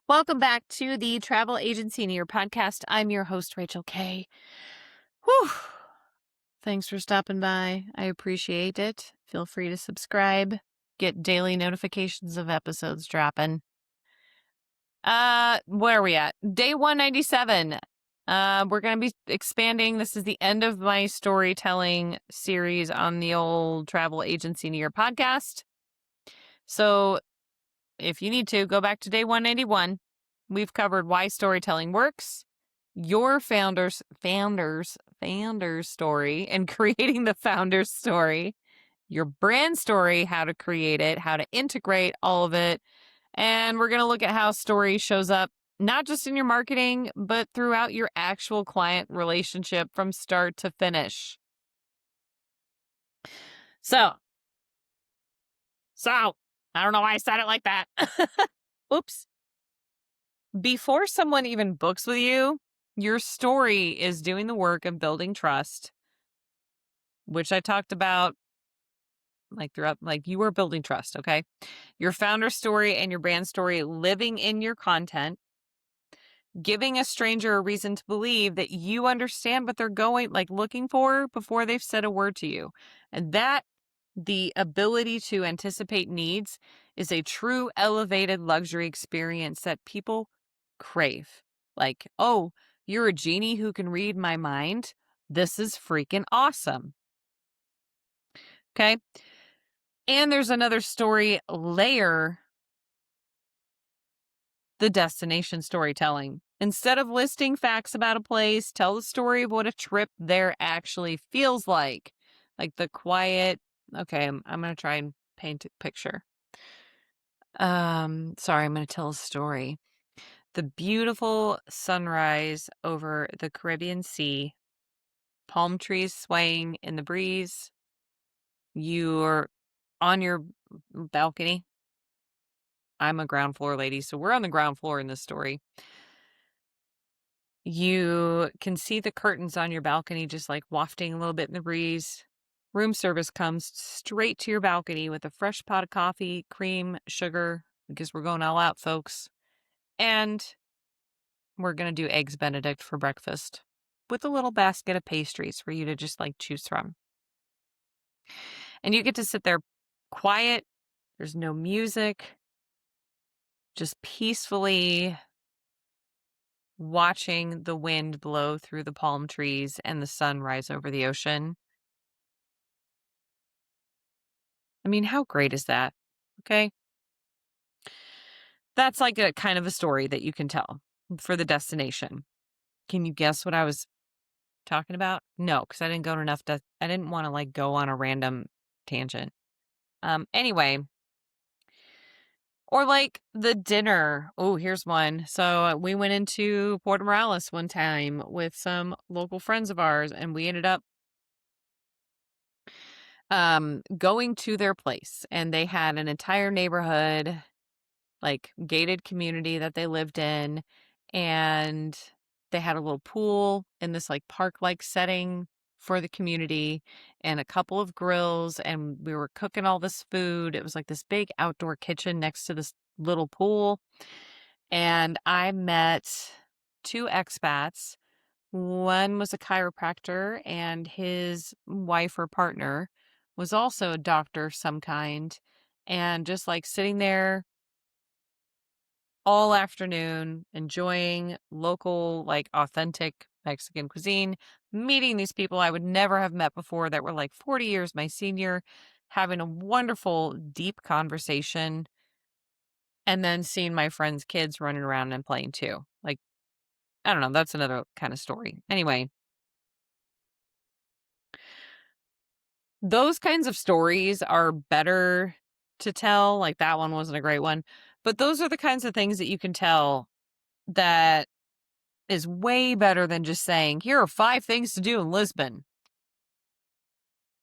Welcome back to the Travel Agency Near podcast. I'm your host, Rachel Kay. Whew. Thanks for stopping by. I appreciate it. Feel free to subscribe, get daily notifications of episodes dropping. Where are we at? Day 197. We're going to be expanding. This is the end of my storytelling series on the old Travel Agency Near podcast. So if you need to, go back to day 181. We've covered why storytelling works, your founder's story and creating the founder's story, your brand story, how to create it, how to integrate all of it. And we're going to look at how story shows up, not just in your marketing, but throughout your actual client relationship from start to finish. So, I don't know why I said it like that. Oops. Before someone even books with you, your story is doing the work of building trust, which I talked about you are building trust, okay? Your founder story and your brand story living in your content, giving a stranger a reason to believe that you understand what they're looking for before they've said a word to you. And that the ability to anticipate needs is a true elevated luxury experience that people crave. Like, oh, you're a genie who can read my mind. This is freaking awesome. Okay. And there's another story layer, the destination storytelling. Instead of listing facts about a place, tell the story of what a trip there actually feels like. Like the quiet. Okay, I'm going to try and paint a picture. Sorry, I'm going to tell a story. The beautiful sunrise over the Caribbean Sea, palm trees swaying in the breeze. You're on your balcony. I'm a ground floor lady, so we're on the ground floor in this story. You can see the curtains on your balcony just like wafting a little bit in the breeze. Room service comes straight to your balcony with a fresh pot of coffee, cream, sugar, because we're going all out, folks. And we're going to do Eggs Benedict for breakfast with a little basket of pastries for you to just choose from. And you get to sit there quiet. There's no music, just peacefully watching the wind blow through the palm trees and the sun rise over the ocean. I mean, how great is that? Okay. That's like a kind of a story that you can tell for the destination. Can you guess what I was talking about? No, because I didn't go enough I didn't want to go on a random tangent. Anyway, or the dinner. Oh, here's one. So we went into Puerto Morales one time with some local friends of ours, and we ended up going to their place, and they had an entire neighborhood, gated community that they lived in, and they had a little pool in this park-like setting for the community and a couple of grills, and we were cooking all this food. It was like this big outdoor kitchen next to this little pool. And I met two expats. One was a chiropractor, and his wife or partner was also a doctor of some kind. And just sitting there all afternoon, enjoying local, authentic Mexican cuisine, meeting these people I would never have met before that were 40 years my senior, having a wonderful, deep conversation, and then seeing my friends' kids running around and playing too. I don't know, that's another kind of story. Anyway, those kinds of stories are better to tell. That one wasn't a great one, but those are the kinds of things that you can tell that is way better than just saying, here are 5 things to do in Lisbon.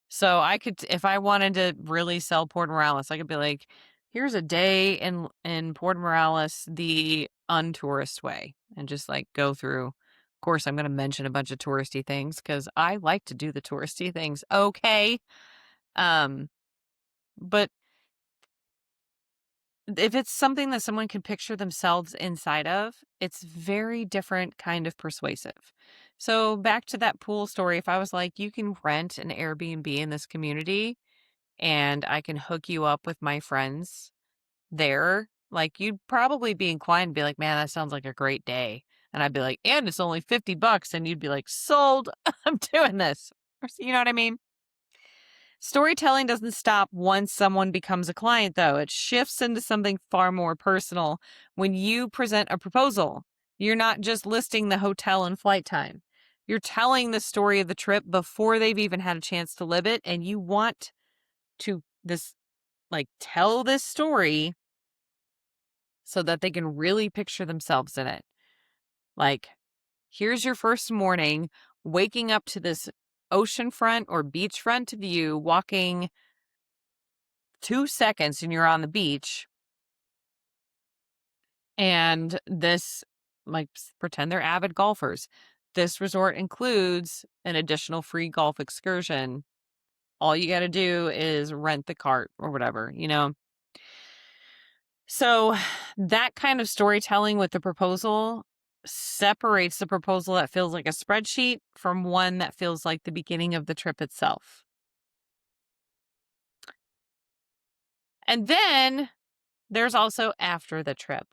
So I could, if I wanted to really sell Puerto Morales, I could be like, here's a day in Puerto Morales the untourist way, and just go through. Of course, I'm going to mention a bunch of touristy things because I like to do the touristy things. Okay. But if it's something that someone can picture themselves inside of, it's very different kind of persuasive. So back to that pool story, if I was like, you can rent an Airbnb in this community and I can hook you up with my friends there, like you'd probably be inclined to be like, man, that sounds like a great day. And I'd be like, and it's only $50. And you'd be like, sold, I'm doing this. You know what I mean? Storytelling doesn't stop once someone becomes a client, though. It shifts into something far more personal. When you present a proposal, you're not just listing the hotel and flight time. You're telling the story of the trip before they've even had a chance to live it. And you want to tell this story so that they can really picture themselves in it. Like, here's your first morning waking up to this oceanfront or beachfront view, walking 2 seconds and you're on the beach. And this, pretend they're avid golfers. This resort includes an additional free golf excursion. All you got to do is rent the cart or whatever, you know? So that kind of storytelling with the proposal separates the proposal that feels like a spreadsheet from one that feels like the beginning of the trip itself. And then there's also after the trip.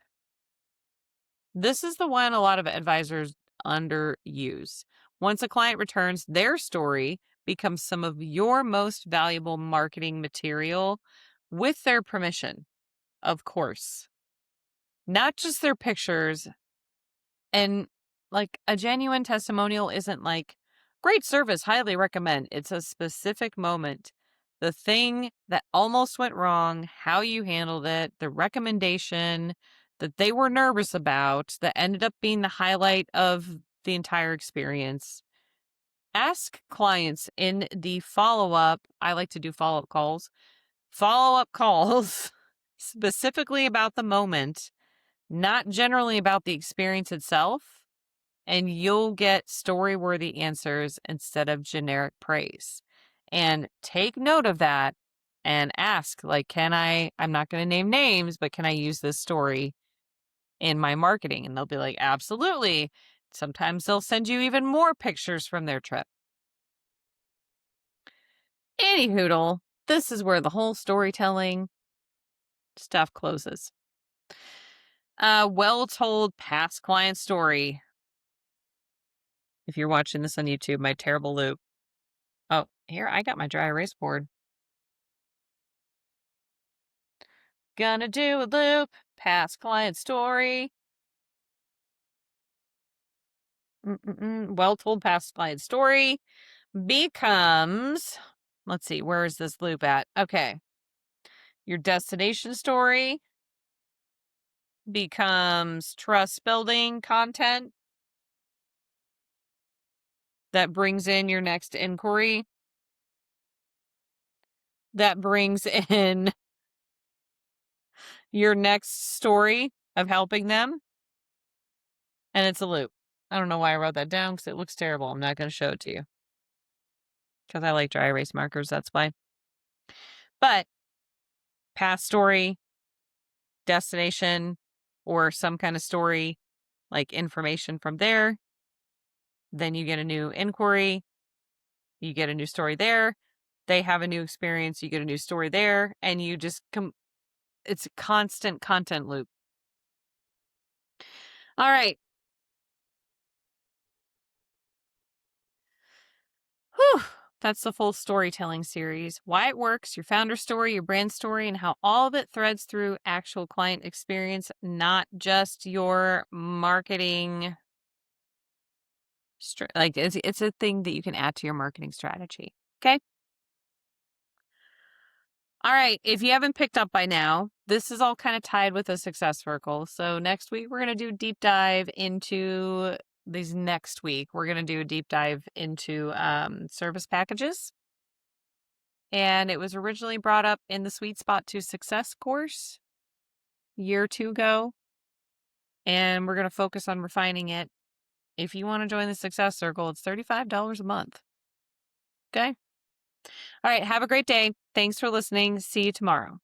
This is the one a lot of advisors underuse. Once a client returns, their story becomes some of your most valuable marketing material with their permission, of course. Not just their pictures. And a genuine testimonial isn't like, great service, highly recommend. It's a specific moment. The thing that almost went wrong, how you handled it, the recommendation that they were nervous about that ended up being the highlight of the entire experience. Ask clients in the follow up. I like to do follow up calls specifically about the moment, not generally about the experience itself. And you'll get story-worthy answers instead of generic praise. And take note of that and ask, I'm not going to name names, but can I use this story in my marketing? And they'll be like, absolutely. Sometimes they'll send you even more pictures from their trip. Anyhoodle, this is where the whole storytelling stuff closes. Well-told past client story. If you're watching this on YouTube, my terrible loop. Oh, here, I got my dry erase board. Gonna do a loop, past client story. Well-told past client story becomes, let's see, where is this loop at? Okay. Your destination story becomes trust building content that brings in your next inquiry. That brings in your next story of helping them. And it's a loop. I don't know why I wrote that down because it looks terrible. I'm not going to show it to you because I like dry erase markers. That's why. But past story, destination, or some kind of story, like information from there. Then you get a new inquiry. You get a new story there. They have a new experience. You get a new story there. And you just it's a constant content loop. All right. Whew. That's the full storytelling series. Why it works, your founder story, your brand story, and how all of it threads through actual client experience, not just your marketing. It's a thing that you can add to your marketing strategy. Okay. All right. If you haven't picked up by now, this is all kind of tied with a success circle. So next week, we're going to do a deep dive into next week. We're going to do a deep dive into service packages. And it was originally brought up in the Sweet Spot to Success course a year or two ago. And we're going to focus on refining it. If you want to join the Success Circle, it's $35 a month. Okay. All right. Have a great day. Thanks for listening. See you tomorrow.